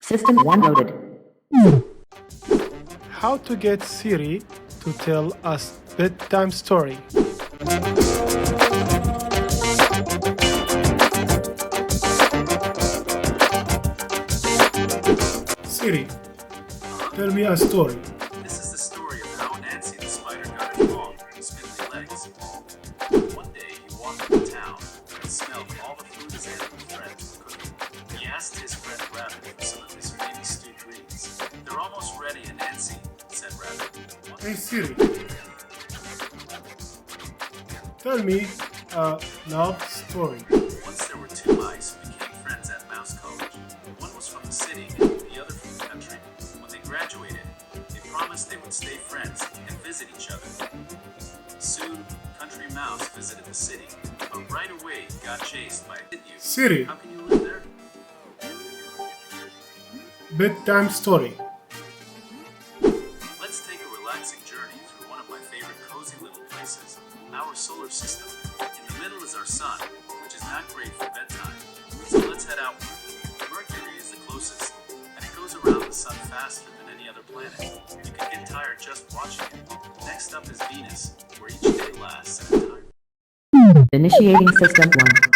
System 1 loaded. How to get Siri to tell us bedtime story. Siri, tell me a story. This is the story of how Nancy the spider got his long, spindly legs. One day he walked into town and smelled all the food his animal friends were cooking. He asked his friend Rabbit for some of his famous stewed greens. They're almost ready, and Nancy, said Rabbit. Hey Siri, tell me a love story. Once there were two mice who became friends at Mouse College. One was from the city and the other from the country. When they graduated, they promised they would stay friends and visit each other. Soon, Country Mouse visited the city, but right away got chased by a you. Siri, How can you live there? bedtime story. Let's take a relaxing journey through one of my favorite cozy little places, our solar system. In the middle is our sun, which is not great for bedtime. So let's head outward. Mercury is the closest, and it goes around the sun faster than any other planet. You can get tired just watching it. Next up is Venus, where each day lasts an entire Initiating System 1.